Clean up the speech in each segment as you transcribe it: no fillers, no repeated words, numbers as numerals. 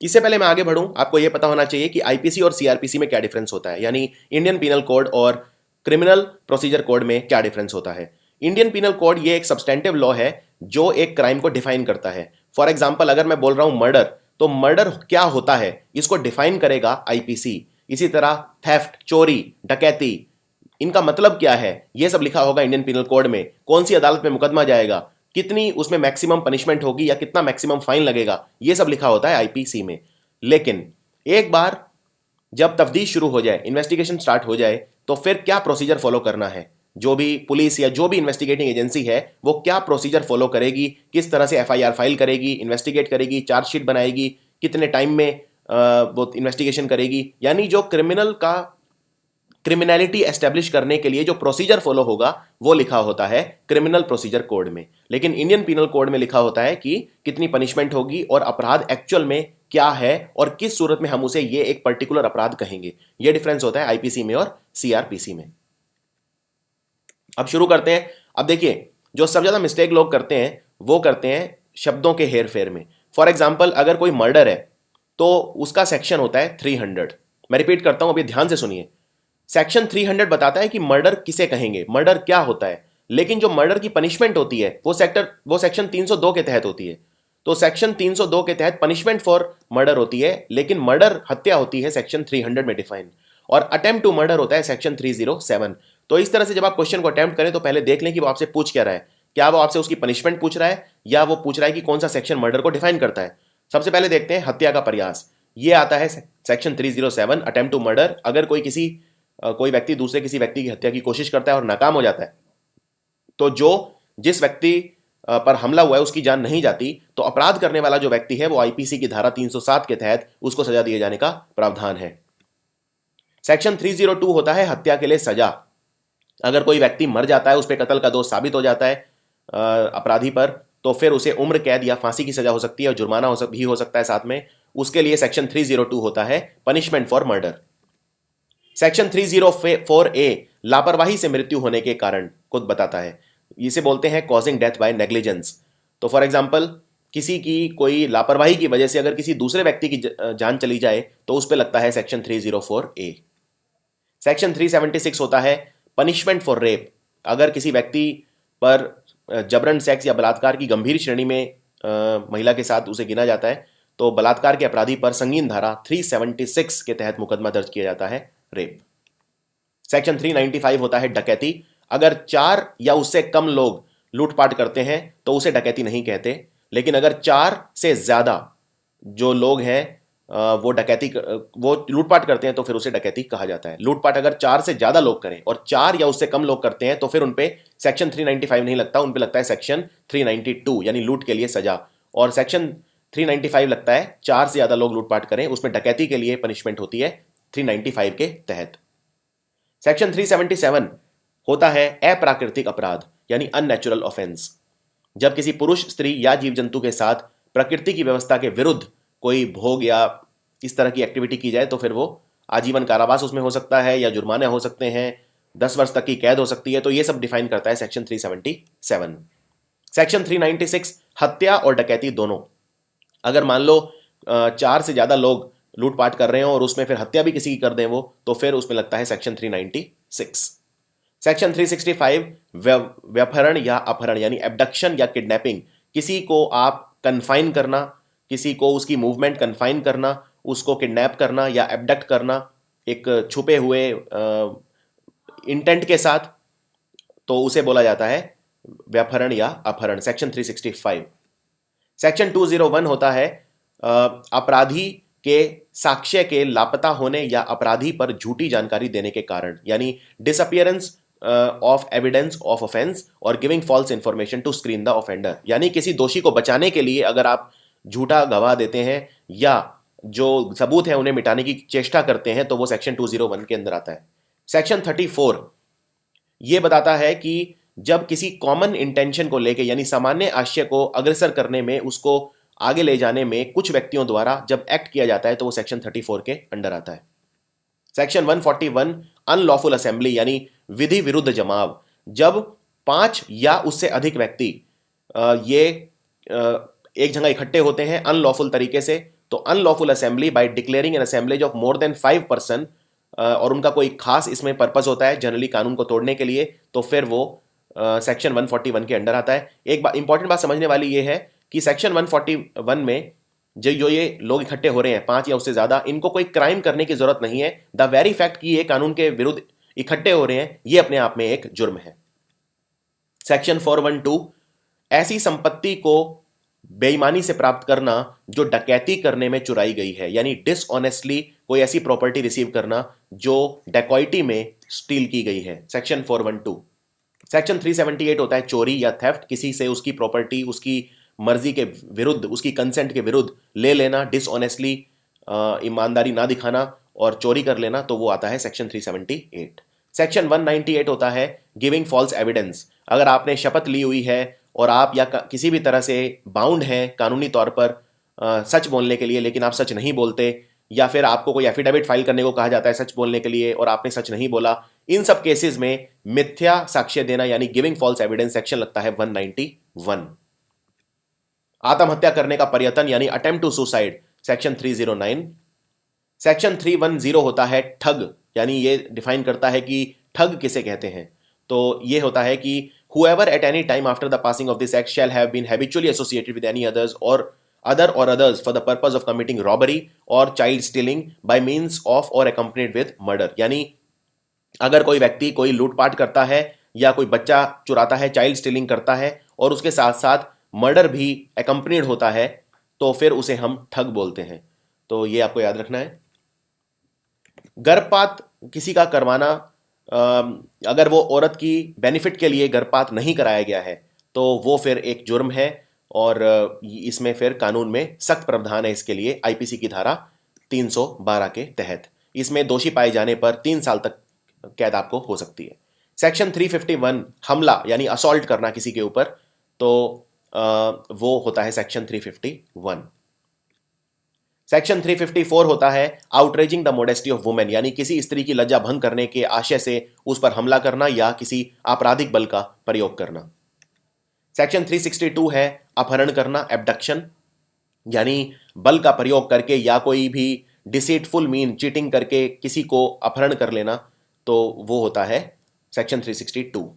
इससे पहले मैं आगे बढ़ूं, आपको यह पता होना चाहिए कि आईपीसी और सीआरपीसी में क्या डिफरेंस होता है, यानी इंडियन पिनल कोड और क्रिमिनल प्रोसीजर कोड में क्या डिफरेंस होता है। इंडियन पिनल कोड ये एक सब्सटेंटिव लॉ है जो एक क्राइम को डिफाइन करता है। फॉर एग्जाम्पल, अगर मैं बोल रहा हूं मर्डर, तो मर्डर क्या होता है इसको डिफाइन करेगा आईपीसी। इसी तरह थेफ्ट, चोरी, डकैती, इनका मतलब क्या है यह सब लिखा होगा इंडियन पिनल कोड में। कौन सी अदालत में मुकदमा जाएगा, कितनी उसमें मैक्सिमम पनिशमेंट होगी या कितना मैक्सिमम फाइन लगेगा, यह सब लिखा होता है आईपीसी में। लेकिन एक बार जब तफ्तीश शुरू हो जाए, इन्वेस्टिगेशन स्टार्ट हो जाए, तो फिर क्या प्रोसीजर फॉलो करना है, जो भी पुलिस या जो भी इन्वेस्टिगेटिंग एजेंसी है वो क्या प्रोसीजर फॉलो करेगी, किस तरह से एफआईआर फाइल करेगी, इन्वेस्टिगेट करेगी, चार्जशीट बनाएगी, कितने टाइम में वो इन्वेस्टिगेशन करेगी, यानी जो क्रिमिनलिटी एस्टेब्लिश करने के लिए जो प्रोसीजर फॉलो होगा वो लिखा होता है क्रिमिनल प्रोसीजर कोड में। लेकिन इंडियन पिनल कोड में लिखा होता है कि कितनी पनिशमेंट होगी और अपराध एक्चुअल में क्या है और किस सूरत में हम उसे ये एक पर्टिकुलर अपराध कहेंगे। ये डिफरेंस होता है आईपीसी में और सीआरपीसी में। अब शुरू करते हैं। अब देखिए, जो सबसे ज्यादा मिस्टेक लोग करते हैं वो करते हैं शब्दों के हेर फेर में। फॉर एग्जाम्पल, अगर कोई मर्डर है तो उसका सेक्शन होता है 300। मैं रिपीट करता हूं, अभी ध्यान से सुनिए। सेक्शन 300 बताता है कि मर्डर किसे कहेंगे, मर्डर क्या होता है। लेकिन जो मर्डर की पनिशमेंट होती है वो सेक्शन 302 के तहत होती है। तो सेक्शन 302 के तहत पनिशमेंट फॉर मर्डर होती है, लेकिन मर्डर हत्या होती है सेक्शन 300 में डिफाइन। और अटेम्प्ट टू मर्डर होता है सेक्शन 307। तो इस तरह से जब आप क्वेश्चन को अटेम्प्ट करें तो पहले देख लें कि वो आपसे पूछ क्या रहा है। क्या वो आपसे उसकी पनिशमेंट पूछ रहा है या वो पूछ रहा है कि कौन सा सेक्शन मर्डर को डिफाइन करता है। सबसे पहले देखते हैं हत्या का प्रयास। ये आता है सेक्शन 307, अटेम्प्ट टू मर्डर। अगर कोई व्यक्ति दूसरे किसी व्यक्ति की हत्या की कोशिश करता है और नाकाम हो जाता है, तो जिस व्यक्ति पर हमला हुआ है उसकी जान नहीं जाती, तो अपराध करने वाला जो व्यक्ति है वो आईपीसी की धारा 307 के तहत उसको सजा दिए जाने का प्रावधान है। सेक्शन 302 होता है हत्या के लिए सजा। अगर कोई व्यक्ति मर जाता है, उस पर कत्ल का दोष साबित हो जाता है अपराधी पर, तो फिर उसे उम्र कैद या फांसी की सजा हो सकती है और जुर्माना भी हो सकता है साथ में। उसके लिए सेक्शन 302 होता है punishment for murder. Section 304A लापरवाही से मृत्यु होने के कारण को बताता है। इसे बोलते हैं कॉजिंग डेथ बाय नेग्लिजेंस। तो फॉर एग्जांपल, किसी की कोई लापरवाही की वजह से अगर किसी दूसरे व्यक्ति की जान चली जाए तो उस पर लगता है सेक्शन 304A। सेक्शन 376 होता है पनिशमेंट फॉर रेप। अगर किसी व्यक्ति पर जबरन सेक्स या बलात्कार की गंभीर श्रेणी में महिला के साथ उसे गिना जाता है, तो बलात्कार के अपराधी पर संगीन धारा 376 के तहत मुकदमा दर्ज किया जाता है, रेप। सेक्शन 395 होता है डकैती। अगर 4 या उससे कम लोग लूटपाट करते हैं तो उसे डकैती नहीं कहते। लेकिन अगर 4 से ज्यादा जो लोग हैं वो लूटपाट करते हैं तो फिर उसे डकैती कहा जाता है। लूटपाट अगर 4 से ज्यादा लोग करें और 4 या उससे कम लोग करते हैं तो फिर उनपे सेक्शन 395 नहीं लगता, उनपे लगता है सेक्शन 392, यानी लूट के लिए सजा। और सेक्शन 395 लगता है 4 से ज्यादा लोग लूटपाट करें, उसमें डकैती के लिए पनिशमेंट होती है 395 के तहत। सेक्शन 377 होता है अप्राकृतिक अपराध, यानी अननेचुरल ऑफेंस। जब किसी पुरुष, स्त्री या जीव जंतु के साथ प्रकृति की व्यवस्था के विरुद्ध कोई भोग या इस तरह की एक्टिविटी की जाए तो फिर वो आजीवन कारावास उसमें हो सकता है या जुर्माने हो सकते हैं, 10 वर्ष तक की कैद हो सकती है। तो ये सब डिफाइन करता है सेक्शन 377। सेक्शन 396 हत्या और डकैती दोनों। अगर मान लो 4 से ज्यादा लोग लूटपाट कर रहे हो और उसमें फिर हत्या भी किसी की कर दें वो, तो फिर उसमें लगता है सेक्शन 396। सेक्शन 365 व्यपहरण या अपहरण, यानी एबडक्शन या किडनैपिंग। किसी को आप कन्फाइन करना, किसी को उसकी मूवमेंट कन्फाइन करना, उसको किडनैप करना या एबडक्ट करना एक छुपे हुए इंटेंट के साथ, तो उसे बोला जाता है व्यपहरण या अपहरण, सेक्शन 365। सेक्शन 201 होता है अपराधी के साक्ष्य के लापता होने या अपराधी पर झूठी जानकारी देने के कारण, यानी disappearance of evidence of offence और giving false information to screen the offender. यानी किसी दोषी को बचाने के लिए अगर आप झूठा गवाह देते हैं या जो सबूत है उन्हें मिटाने की चेष्टा करते हैं तो वो सेक्शन 201 के अंदर आता है। सेक्शन 34 ये बताता है कि जब किसी कॉमन इंटेंशन को लेके, यानी सामान्य आशय को अग्रसर करने में, उसको आगे ले जाने में कुछ व्यक्तियों द्वारा जब एक्ट किया जाता है तो वो सेक्शन 34 के अंडर आता है। सेक्शन 141 अनलॉफुल असेंबली, यानी विधि विरुद्ध जमाव। जब 5 या उससे अधिक व्यक्ति ये एक जगह इकट्ठे होते हैं अनलॉफुल तरीके से, तो unlawful assembly by declaring an assemblage of more than 5 person, और उनका कोई खास इसमें पर्पस होता है जनरली कानून को तोड़ने के लिए, तो फिर वो सेक्शन 141 के अंडर आता है। एक बात इंपॉर्टेंट बात समझने वाली ये है कि सेक्शन 141 में जो ये लोग इकट्ठे हो रहे हैं 5 या उससे ज्यादा, इनको कोई क्राइम करने की जरूरत नहीं है। द वेरी फैक्ट कि ये कानून के विरुद्ध इकट्ठे हो रहे हैं, ये अपने आप में एक जुर्म है। सेक्शन 412, ऐसी संपत्ति को बेईमानी से प्राप्त करना जो डकैती करने में चुराई गई है, यानी डिसऑनेस्टली कोई ऐसी प्रॉपर्टी रिसीव करना जो डकैती में स्टील की गई है, सेक्शन 412। सेक्शन 378 होता है चोरी या थेफ्ट, किसी से उसकी प्रॉपर्टी उसकी मर्जी के विरुद्ध, उसकी कंसेंट के विरुद्ध ले लेना, डिसऑनेस्टली ईमानदारी ना दिखाना और चोरी कर लेना, तो वो आता है सेक्शन 378। सेक्शन 198 होता है गिविंग फॉल्स एविडेंस। अगर आपने शपथ ली हुई है और आप या किसी भी तरह से बाउंड हैं कानूनी तौर पर सच बोलने के लिए, लेकिन आप सच नहीं बोलते, या फिर आपको कोई एफिडेविट फाइल करने को कहा जाता है सच बोलने के लिए और आपने सच नहीं बोला, इन सब केसेस में मिथ्या साक्ष्य देना यानी गिविंग फॉल्स एविडेंस सेक्शन लगता है 191। आत्महत्या करने का प्रयत्न यानी attempt to suicide, section 309। Section 310 होता है ठग, यानी ये डिफाइन करता है कि ठग किसे कहते हैं। तो ये होता है कि whoever at any time after the passing of this act shall have been habitually associated with any others or others for the purpose of committing robbery or child stealing by means of or accompanied with murder, यानी अगर कोई व्यक्ति कोई लूटपाट करता है या कोई बच्चा चुराता है, चाइल्ड स्टीलिंग करता है और उसके साथ साथ मर्डर भी एकम्पनीड होता है, तो फिर उसे हम ठग बोलते हैं। तो ये आपको याद रखना है। गर्भपात किसी का करवाना, अगर वो औरत की बेनिफिट के लिए गर्भपात नहीं कराया गया है तो वो फिर एक जुर्म है और इसमें फिर कानून में सख्त प्रावधान है इसके लिए, आईपीसी की धारा 312 के तहत। इसमें दोषी पाए जाने पर 3 साल तक कैद आपको हो सकती है। सेक्शन 351 हमला यानी असॉल्ट करना किसी के ऊपर, तो वो होता है सेक्शन 351। सेक्शन 354 होता है outraging the modesty of women, यानी किसी स्त्री की लज्जा भंग करने के आशय से उस पर हमला करना या किसी आपराधिक बल का प्रयोग करना। सेक्शन 362 है अपहरण करना, एब्डक्शन, यानी बल का प्रयोग करके या कोई भी डिसीटफुल मीन चीटिंग करके किसी को अपहरण कर लेना, तो वो होता है सेक्शन 362।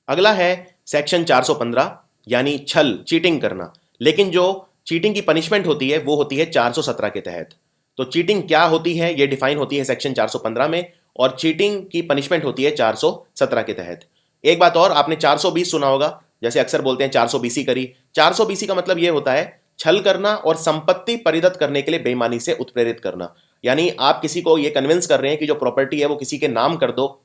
अगला है सेक्शन 415 यानी छल, चीटिंग करना, लेकिन जो चीटिंग की पनिशमेंट होती है वो होती है 417 के तहत। तो चीटिंग क्या होती है ये डिफाइन होती है सेक्शन 415 में, और चीटिंग की पनिशमेंट होती है 417 के तहत। एक बात और, आपने 420 सुना होगा, जैसे अक्सर बोलते हैं 420 करी। 420 का मतलब ये होता है छल करना और संपत्ति परिदत्त करने के लिए बेईमानी से उत्प्रेरित करना, यानी आप किसी को ये कन्विंस कर रहे हैं कि जो प्रॉपर्टी है वो किसी के नाम कर दो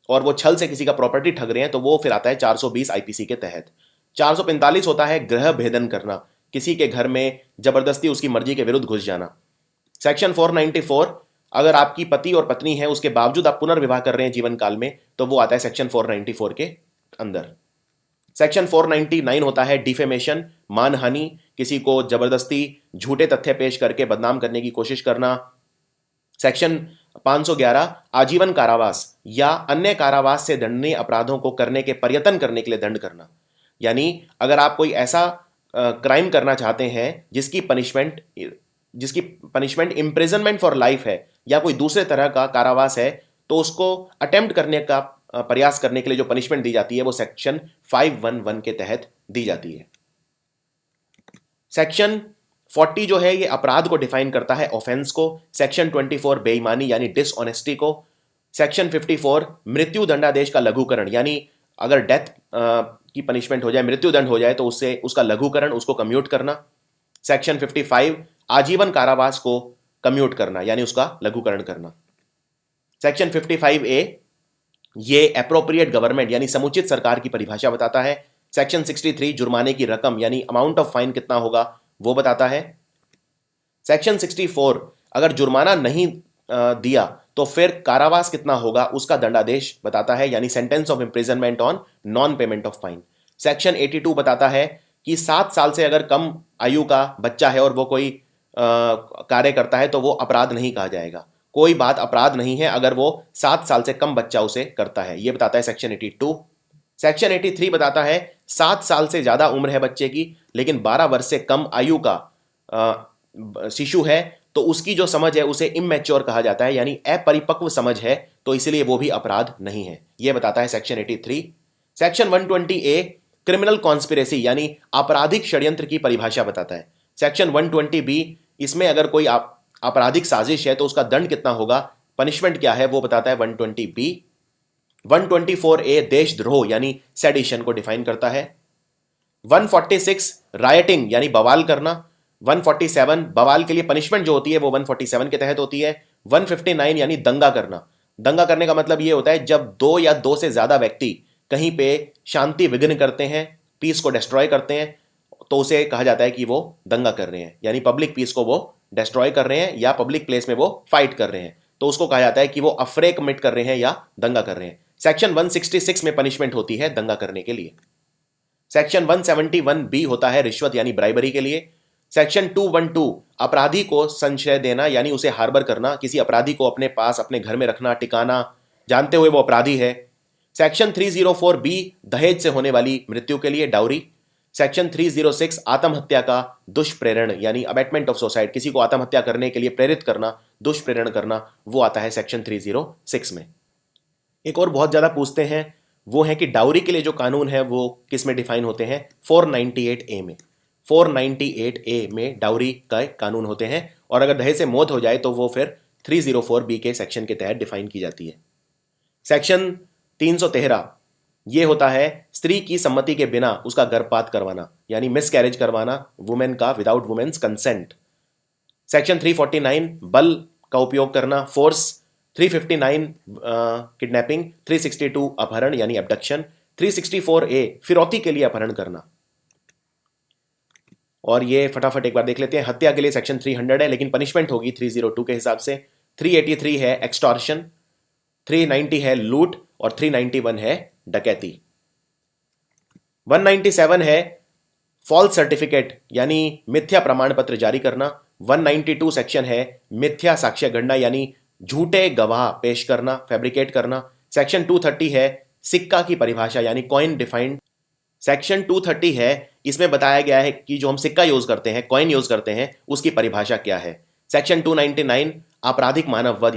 और वो छल से किसी का प्रॉपर्टी ठग रहे हैं, तो वो फिर आता है 420 आईपीसी के तहत। 445 होता है गृह भेदन करना, किसी के घर में जबरदस्ती उसकी मर्जी के विरुद्ध घुस जाना। सेक्शन 494, अगर आपकी पति और पत्नी है उसके बावजूद आप पुनर्विवाह कर रहे हैं जीवन काल में, तो वो आता है सेक्शन 494 के अंदर। सेक्शन 499 होता है डिफेमेशन, मानहानि, किसी को जबरदस्ती झूठे तथ्य पेश करके बदनाम करने की कोशिश करना। सेक्शन 511 आजीवन कारावास या अन्य कारावास से दंडनीय अपराधों को करने के प्रयत्न करने के लिए दंड करना, यानी अगर आप कोई ऐसा क्राइम करना चाहते हैं जिसकी पनिशमेंट इम्प्रिजनमेंट फॉर लाइफ है या कोई दूसरे तरह का कारावास है, तो उसको अटेम्प्ट करने का प्रयास करने के लिए जो पनिशमेंट दी जाती है वो सेक्शन 511 के तहत दी जाती है। सेक्शन 40 जो है ये अपराध को डिफाइन करता है, ऑफेंस को। सेक्शन 24 बेईमानी यानी डिसऑनेस्टी को। सेक्शन 54 मृत्यु दंडादेश का लघुकरण, यानी अगर डेथ की पनिशमेंट हो जाए, मृत्यु दंड हो जाए, तो उससे उसका लघुकरण, उसको कम्यूट करना। सेक्शन 55 आजीवन कारावास को कम्यूट करना यानी उसका लघुकरण करना। सेक्शन 55A ये एप्रोप्रिएट गवर्नमेंट यानी समुचित सरकार की परिभाषा बताता है। सेक्शन 63 जुर्माने की रकम यानी अमाउंट ऑफ फाइन कितना होगा वो बताता है। सेक्शन 64 अगर जुर्माना नहीं दिया तो फिर कारावास कितना होगा उसका दंडादेश बताता है, यानी sentence of imprisonment on non payment of fine. Section 82 बताता है कि 7 साल से अगर कम आयु का बच्चा है और वो कोई कार्य करता है तो वो अपराध नहीं कहा जाएगा, कोई बात अपराध नहीं है अगर वो 7 साल से कम बच्चा उसे करता है, ये बताता है सेक्शन 82। सेक्शन 83 बताता है 7 साल से ज्यादा उम्र है बच्चे की लेकिन 12 वर्ष से कम आयु का शिशु है तो उसकी जो समझ है उसे इमैच्योर कहा जाता है, यानी अपरिपक्व समझ है, तो इसलिए वो भी अपराध नहीं है। यह बताता है section 83। Section 120A criminal conspiracy यानी आपराधिक षड्यंत्र की परिभाषा बताता है। सेक्शन 120B इसमें अगर कोई आपराधिक साजिश है तो उसका दंड कितना होगा, पनिशमेंट क्या है, वो बताता है 120B। 124A देशद्रोह यानी सेडिशन को डिफाइन करता है। 146 रायटिंग यानी बवाल करना। 147 बवाल के लिए पनिशमेंट जो होती है वो 147 के तहत होती है। 159 यानी दंगा करना। दंगा करने का मतलब ये होता है जब दो या दो से ज्यादा व्यक्ति कहीं पे शांति विघ्न करते हैं, पीस को डिस्ट्रॉय करते हैं, तो उसे कहा जाता है कि वो दंगा कर रहे हैं, यानी पब्लिक पीस को वो डिस्ट्रॉय कर रहे हैं या पब्लिक प्लेस में वो फाइट कर रहे हैं, तो उसको कहा जाता है कि वो अफरे कमिट कर रहे हैं या दंगा कर रहे हैं। सेक्शन 166 में पनिशमेंट होती है दंगा करने के लिए। सेक्शन 171B होता है रिश्वत यानी ब्राइबरी के लिए। सेक्शन 212 अपराधी को संशय देना यानी उसे हार्बर करना, किसी अपराधी को अपने पास अपने घर में रखना, टिकाना, जानते हुए वो अपराधी है। सेक्शन 304B दहेज से होने वाली मृत्यु के लिए, डाउरी। सेक्शन 306 आत्महत्या का दुष्प्रेरण यानी अबेटमेंट ऑफ सुसाइड, किसी को आत्महत्या करने के लिए प्रेरित करना, दुष्प्रेरण करना, वो आता है सेक्शन 306 में। एक और बहुत ज्यादा पूछते हैं वो है कि डाउरी के लिए जो कानून है वो किस में डिफाइन होते हैं, 498A में। 498A में डाउरी का कानून होते हैं, और अगर दहेज से मौत हो जाए तो वो फिर 304B के सेक्शन के तहत डिफाइन की जाती है। सेक्शन 313 ये होता है स्त्री की सम्मति के बिना उसका गर्भपात करवाना यानी मिसकैरेज करवाना, वुमेन का विदाउट वुमेन्स कंसेंट। सेक्शन 349 बल का उपयोग करना, फोर्स। 359 किडनैपिंग। 362 अपहरण यानी एब्डक्शन। 364A फिरौती के लिए अपहरण करना। और ये फटाफट एक बार देख लेते हैं। हत्या के लिए सेक्शन 300 है, लेकिन पनिशमेंट होगी 302 के हिसाब से। 383 है एक्सटॉर्शन। 390 है लूट, और 391 है डकैती। 197 है फॉल्स सर्टिफिकेट यानी मिथ्या प्रमाण पत्र जारी करना। 192 सेक्शन है मिथ्या साक्ष्य गणना यानी झूठे गवाह पेश करना, फैब्रिकेट करना। सेक्शन 230 है सिक्का की परिभाषा यानी कॉइन डिफाइंड। सेक्शन 230 है, इसमें बताया गया है कि जो हम सिक्का यूज करते हैं, कॉइन यूज करते हैं, उसकी परिभाषा क्या है। सेक्शन 299 आपराधिक मानव वध